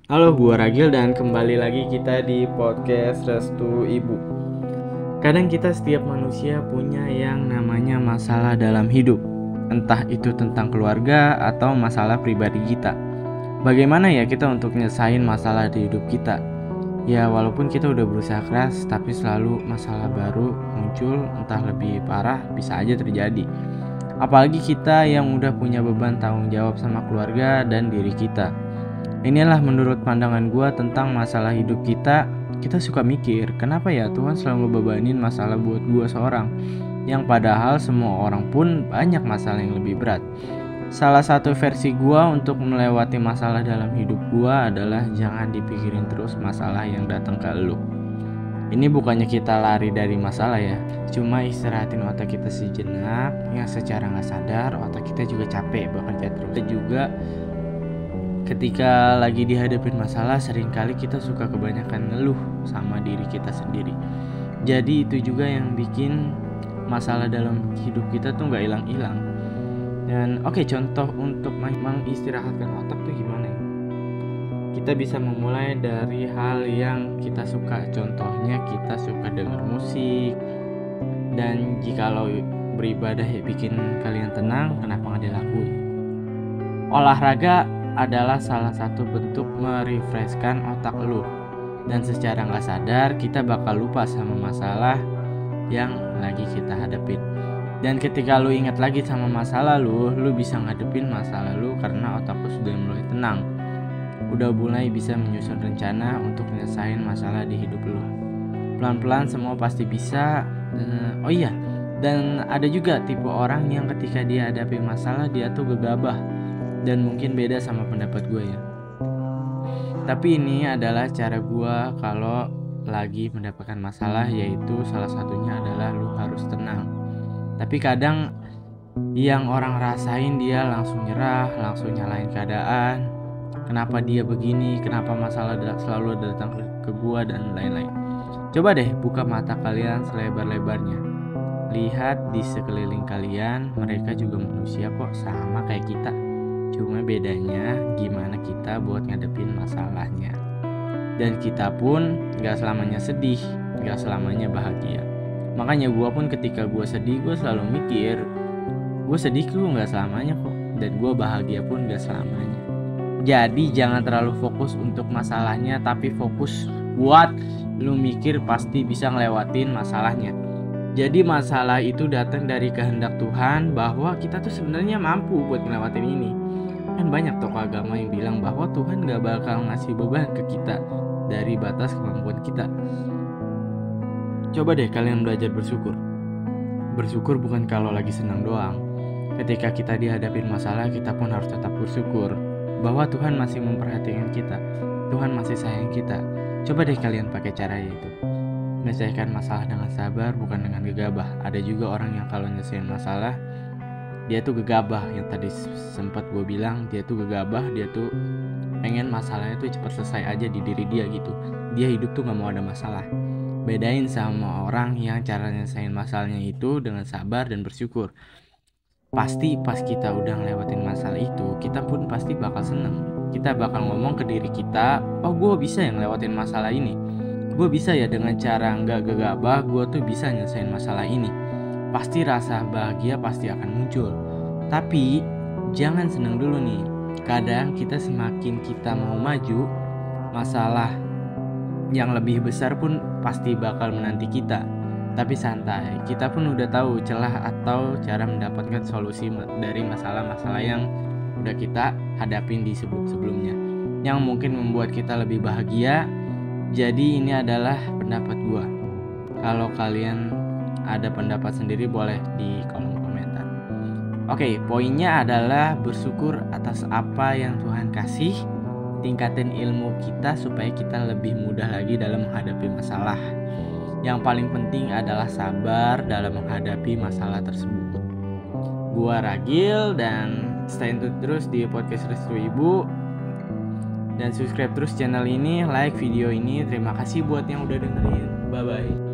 Halo, gua Ragil dan kembali lagi kita di podcast Restu Ibu. Kadang kita setiap manusia punya yang namanya masalah dalam hidup, entah itu tentang keluarga atau masalah pribadi kita. Bagaimana ya kita untuk nyelesain masalah di hidup kita? Ya walaupun kita udah berusaha keras, tapi selalu masalah baru muncul, entah lebih parah bisa aja terjadi. Apalagi kita yang udah punya beban tanggung jawab sama keluarga dan diri kita. Inilah menurut pandangan gue tentang masalah hidup kita. Kita suka mikir, kenapa ya Tuhan selalu ngebebanin masalah buat gue seorang, yang padahal semua orang pun banyak masalah yang lebih berat. Salah satu versi gue untuk melewati masalah dalam hidup gue adalah jangan dipikirin terus masalah yang datang ke lu. Ini bukannya kita lari dari masalah ya, cuma istirahatin otak kita sejenak, yang secara gak sadar otak kita juga capek bekerja terus. Juga ketika lagi dihadapin masalah, seringkali kita suka kebanyakan ngeluh sama diri kita sendiri. Jadi itu juga yang bikin masalah dalam hidup kita tuh gak hilang-hilang. Dan contoh untuk mengistirahatkan otak tuh gimana ya? Kita bisa memulai dari hal yang kita suka. Contohnya kita suka denger musik. Dan jikalau beribadah ya bikin kalian tenang, kenapa gak dilakuin? Olahraga adalah salah satu bentuk merefreshkan otak lu. Dan secara gak sadar kita bakal lupa sama masalah yang lagi kita hadapin. Dan ketika lu ingat lagi sama masalah lu bisa ngadepin masalah lu karena otak lu sudah mulai tenang. Udah mulai bisa menyusun rencana untuk nyelesain masalah di hidup lu. Pelan-pelan semua pasti bisa. Dan ada juga tipe orang yang ketika dia hadapi masalah dia tuh gegabah. Dan mungkin beda sama pendapat gue ya. Tapi ini adalah cara gue kalau lagi mendapatkan masalah, yaitu salah satunya adalah lu harus tenang. Tapi kadang yang orang rasain dia langsung nyerah, langsung nyalain keadaan. Kenapa dia begini, kenapa masalah selalu datang ke gue dan lain-lain. Coba deh buka mata kalian selebar-lebarnya. Lihat di sekeliling kalian, mereka juga manusia kok, sama kayak kita. Cuma bedanya gimana kita buat ngadepin masalahnya. Dan kita pun gak selamanya sedih, gak selamanya bahagia. Makanya gue pun ketika gue sedih, gue selalu mikir, gue sedih tuh gak selamanya kok. Dan gue bahagia pun gak selamanya. Jadi jangan terlalu fokus untuk masalahnya, tapi fokus buat lu mikir pasti bisa ngelewatin masalahnya. Jadi masalah itu datang dari kehendak Tuhan bahwa kita tuh sebenarnya mampu buat ngelewatin ini. Kan banyak tokoh agama yang bilang bahwa Tuhan gak bakal ngasih beban ke kita dari batas kemampuan kita. Coba deh kalian belajar bersyukur. Bersyukur bukan kalau lagi senang doang. Ketika kita dihadapin masalah, kita pun harus tetap bersyukur bahwa Tuhan masih memperhatikan kita, Tuhan masih sayang kita. Coba deh kalian pakai cara itu. Menyelesaikan masalah dengan sabar, bukan dengan gegabah. Ada juga orang yang kalau nyelesain masalah dia tuh gegabah. Yang tadi sempat gue bilang, dia tuh gegabah, dia tuh pengen masalahnya tuh cepat selesai aja di diri dia gitu. Dia hidup tuh gak mau ada masalah. Bedain sama orang yang cara nyelesain masalahnya itu dengan sabar dan bersyukur. Pasti pas kita udah ngelewatin masalah itu, kita pun pasti bakal seneng. Kita bakal ngomong ke diri kita, oh gue bisa ya ngelewatin masalah ini. Gue bisa ya dengan cara gak gegabah, gue tuh bisa nyelesain masalah ini. Pasti rasa bahagia pasti akan muncul. Tapi jangan seneng dulu nih. Kadang kita semakin kita mau maju, masalah yang lebih besar pun pasti bakal menanti kita. Tapi santai, kita pun udah tahu celah atau cara mendapatkan solusi dari masalah-masalah yang udah kita hadapin di sebelum-sebelumnya, yang mungkin membuat kita lebih bahagia. Jadi ini adalah pendapat gua. Kalau kalian ada pendapat sendiri boleh di kolom komentar. Poinnya adalah bersyukur atas apa yang Tuhan kasih. Tingkatin ilmu kita supaya kita lebih mudah lagi dalam menghadapi masalah. Yang paling penting adalah sabar dalam menghadapi masalah tersebut. Gua Ragil, dan stay tune terus di podcast Restu Ibu. Dan subscribe terus channel ini, like video ini. Terima kasih buat yang udah dengerin. Bye bye.